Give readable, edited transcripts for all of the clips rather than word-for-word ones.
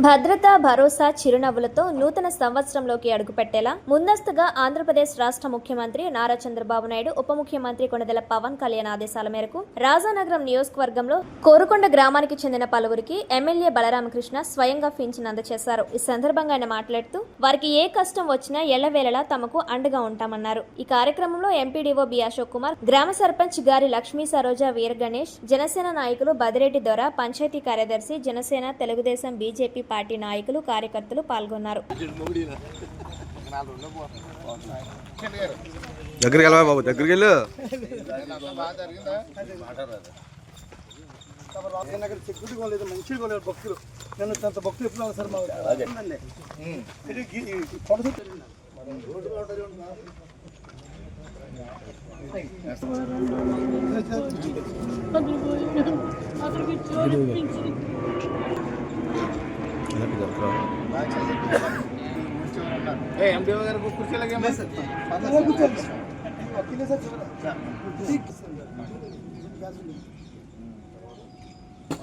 భద్రత భరోసా చిరునవ్వులతో నూతన సంవత్సరంలోకి అడుగుపెట్టేలా ముందస్తుగా ఆంధ్రప్రదేశ్ రాష్ట్ర ముఖ్యమంత్రి నారా చంద్రబాబు నాయుడు ఉప ముఖ్యమంత్రి కొణిదెల పవన్ కళ్యాణ్ ఆదేశాల మేరకు రాజానగరం నియోజకవర్గంలో కోరుకొండ గ్రామానికి చెందిన పలువురికి ఎమ్మెల్యే బలరామకృష్ణ స్వయంగా పింఛన్ అందజేశారు. ఈ సందర్భంగా ఆయన మాట్లాడుతూ వారికి ఏ కష్టం వచ్చినా ఎల్లవేళలా తమకు అండగా ఉంటామన్నారు. ఈ కార్యక్రమంలో ఎంపీడీఓ బి అశోక్ కుమార్, గ్రామ సర్పంచ్ గారి లక్ష్మీ సరోజ, వీర గణేష్, జనసేన నాయకులు బదిరెడ్డి దొర, పంచాయతీ కార్యదర్శి, జనసేన, తెలుగుదేశం, బీజేపీ పార్టీ నాయకులు, కార్యకర్తలు పాల్గొన్నారు.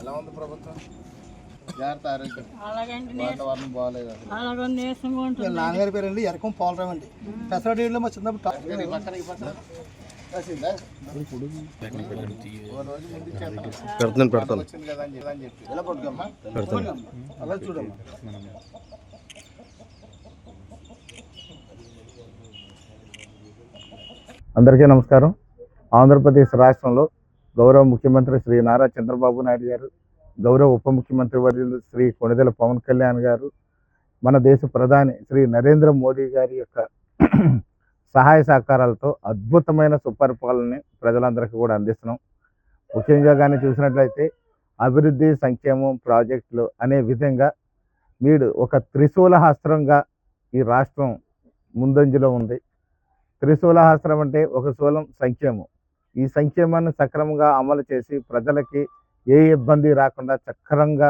ఎలా ఉంది ప్రభుత్వం? జాగ్రత్త, ఆరోగ్యం వాతావరణం బాగాలేదు. నాన్నగారి పేరండి ఎరకం పోలరావు అండి. పెసరడీలో మా చిన్నప్పుడు పెడతాను అలా చూడమ్మా. అందరికీ నమస్కారం. ఆంధ్రప్రదేశ్ రాష్ట్రంలో గౌరవ ముఖ్యమంత్రి శ్రీ నారా చంద్రబాబు నాయుడు గారు, గౌరవ ఉప ముఖ్యమంత్రి వర్యులు శ్రీ కొణిదెల పవన్ కళ్యాణ్ గారు, మన దేశ ప్రధాని శ్రీ నరేంద్ర మోడీ గారి యొక్క సహాయ సహకారాలతో అద్భుతమైన సుపరిపాలనని ప్రజలందరికీ కూడా అందిస్తున్నాం. ముఖ్యంగా కానీ చూసినట్లయితే అభివృద్ధి, సంక్షేమం, ప్రాజెక్టులు అనే విధంగా మీరు ఒక త్రిశూలహస్త్రంగా ఈ రాష్ట్రం ముందంజలో ఉంది. త్రిశూలహస్త్రం అంటే ఒక శూలం సంక్షేమం. ఈ సంక్షేమాన్ని సక్రమంగా అమలు చేసి ప్రజలకి ఏ ఇబ్బంది రాకుండా సక్రమంగా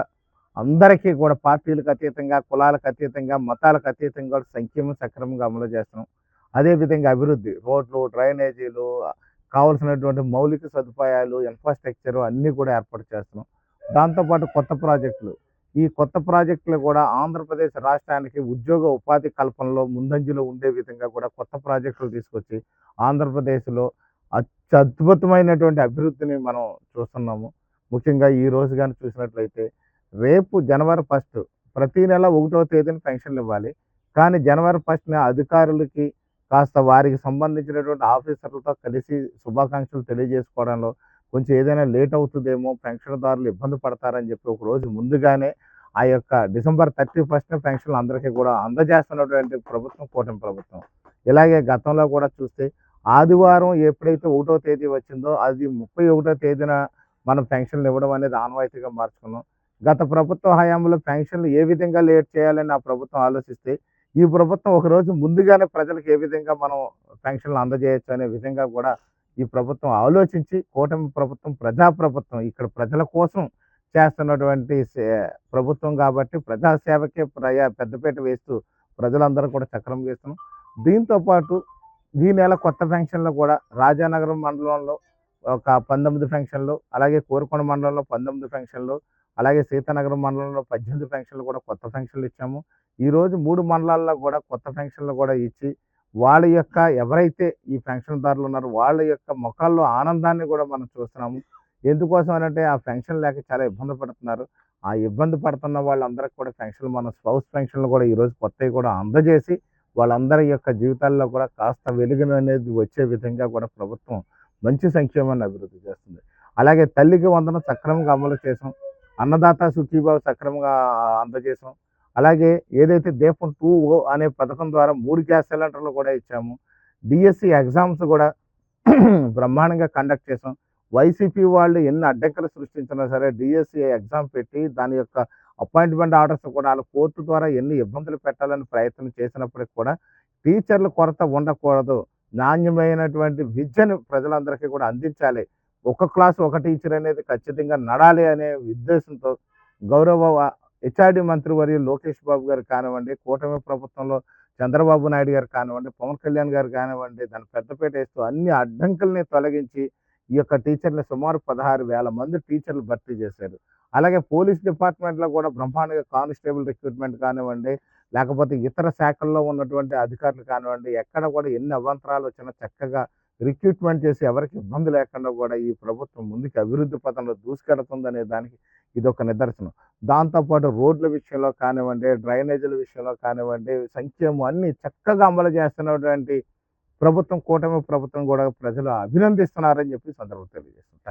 అందరికీ కూడా పార్టీలకు అతీతంగా, కులాలకు అతీతంగా, మతాలకు అతీతంగా సంక్షేమం సక్రమంగా అమలు చేస్తున్నాం. అదేవిధంగా అభివృద్ధి, రోడ్లు, డ్రైనేజీలు, కావాల్సినటువంటి మౌలిక సదుపాయాలు, ఇన్ఫ్రాస్ట్రక్చర్ అన్నీ కూడా ఏర్పాటు చేస్తున్నాం. దాంతోపాటు కొత్త ప్రాజెక్టులు, ఈ కొత్త ప్రాజెక్టులు కూడా ఆంధ్రప్రదేశ్ రాష్ట్రానికి ఉద్యోగ ఉపాధి కల్పనలో ముందంజలో ఉండే విధంగా కూడా కొత్త ప్రాజెక్టులు తీసుకొచ్చి ఆంధ్రప్రదేశ్లో అత్యద్భుతమైనటువంటి అభివృద్ధిని మనం చూస్తున్నాము. ముఖ్యంగా ఈ రోజు కానీ చూసినట్లయితే రేపు జనవరి 1 ప్రతి నెల 1వ తేదీన పెన్షన్లు ఇవ్వాలి. కానీ జనవరి 1న అధికారులకి కాస్త వారికి సంబంధించినటువంటి ఆఫీసర్లతో కలిసి శుభాకాంక్షలు తెలియజేసుకోవడంలో కొంచెం ఏదైనా లేట్ అవుతుందేమో, పెన్షన్దారులు ఇబ్బంది పడతారని చెప్పి ఒక రోజు ముందుగానే ఆ యొక్క డిసెంబర్ 31న పెన్షన్లు అందరికీ కూడా అందజేస్తున్నటువంటి ప్రభుత్వం కూటమి ప్రభుత్వం. ఇలాగే గతంలో కూడా చూస్తే ఆదివారం ఎప్పుడైతే 1వ తేదీ వచ్చిందో అది 31వ తేదీన మనం పెన్షన్లు ఇవ్వడం అనేది ఆనవాయితీగా మార్చుకున్నాం. గత ప్రభుత్వ హయాంలో పెన్షన్లు ఏ విధంగా లేట్ చేయాలని ఆ ప్రభుత్వం ఆలోచిస్తే ఈ ప్రభుత్వం ఒకరోజు ముందుగానే ప్రజలకు ఏ విధంగా మనం పెన్షన్లు అందజేయచ్చు అనే విధంగా కూడా ఈ ప్రభుత్వం ఆలోచించి, కూటమి ప్రభుత్వం ప్రజాప్రభుత్వం, ఇక్కడ ప్రజల కోసం చేస్తున్నటువంటి ప్రభుత్వం కాబట్టి ప్రజాసేవకే పెద్దపీట వేస్తూ ప్రజలందరూ కూడా చక్రం వేస్తున్నాం. దీంతోపాటు ఈ నెల కొత్త పెన్షన్లు కూడా రాజానగరం మండలంలో ఒక 19 పెన్షన్లు, అలాగే కోరుకొండ మండలంలో 19 పెన్షన్లు, అలాగే సీతానగరం మండలంలో 18 పెన్షన్లు కూడా కొత్త పెన్షన్లు ఇచ్చాము. ఈరోజు 3 మండలాల్లో కూడా కొత్త పెన్షన్లు కూడా ఇచ్చి వాళ్ళ యొక్క ఎవరైతే ఈ పెన్షన్దారులు ఉన్నారో వాళ్ళ యొక్క ముఖాల్లో ఆనందాన్ని కూడా మనం చూస్తున్నాము. ఎందుకోసం అంటే ఆ పెన్షన్ లేక చాలా ఇబ్బంది పడుతున్నారు. ఆ ఇబ్బంది పడుతున్న వాళ్ళందరికీ కూడా పెన్షన్లు, మన స్పౌస్ పెన్షన్లు కూడా ఈరోజు కొత్తవి కూడా అందజేసి వాళ్ళందరి యొక్క జీవితాల్లో కూడా కాస్త వెలుగును అనేది వచ్చే విధంగా కూడా ప్రభుత్వం మంచి సంక్షేమాన్ని అభివృద్ధి చేస్తుంది. అలాగే తల్లికి వందనం సక్రమంగా అమలు చేసాం. అన్నదాత సుఖీభావ సక్రమంగా అందజేసాం. అలాగే ఏదైతే దీపం 2 అనే పథకం ద్వారా 3 గ్యాస్ సిలిండర్లు కూడా ఇచ్చాము. డిఎస్సి ఎగ్జామ్స్ కూడా బ్రహ్మాండంగా కండక్ట్ చేసాం. వైసీపీ వాళ్ళు ఎన్ని అడ్డంకులు సృష్టించినా సరే డిఎస్సి ఎగ్జామ్ పెట్టి దాని యొక్క అపాయింట్మెంట్ ఆర్డర్స్ కూడా వాళ్ళ కోర్టు ద్వారా ఎన్ని ఇబ్బందులు పెట్టాలని ప్రయత్నం చేసినప్పటికి కూడా టీచర్ల కొరత ఉండకూడదు, నాణ్యమైనటువంటి విద్యను ప్రజలందరికీ కూడా అందించాలి, ఒక క్లాస్ ఒక టీచర్ అనేది ఖచ్చితంగా నడాలి అనే ఉద్దేశంతో గౌరవ హెచ్ఆర్డి మంత్రివర్యులు లోకేష్ బాబు గారు కానివ్వండి, కూటమి ప్రభుత్వంలో చంద్రబాబు నాయుడు గారు కానివ్వండి, పవన్ కళ్యాణ్ గారు కానివ్వండి, దాని పెద్దపీట వేస్తూ అన్ని అడ్డంకుల్ని తొలగించి ఈ యొక్క టీచర్లు సుమారు 16,000 మంది టీచర్లు భర్తీ చేశారు. అలాగే పోలీస్ డిపార్ట్మెంట్లో కూడా బ్రహ్మాండంగా కానిస్టేబుల్ రిక్రూట్మెంట్ కానివ్వండి, లేకపోతే ఇతర శాఖల్లో ఉన్నటువంటి అధికారులు కానివ్వండి, ఎక్కడ కూడా ఎన్ని అవాంతరాలు వచ్చినా చక్కగా రిక్రూట్మెంట్ చేసి ఎవరికి ఇబ్బంది లేకుండా కూడా ఈ ప్రభుత్వం ముందుకు అభివృద్ధి పథంలో దూసుకెడుతుందనే దానికి ఇదొక నిదర్శనం. దాంతోపాటు రోడ్ల విషయంలో కానివ్వండి, డ్రైనేజీల విషయంలో కానివ్వండి, సంక్షేమం అన్నీ చక్కగా అమలు చేస్తున్నటువంటి ప్రభుత్వం, కూటమి ప్రభుత్వం కూడా ప్రజలు అభినందిస్తున్నారని చెప్పి ఈ సందర్భంగా తెలియజేస్తున్నాను.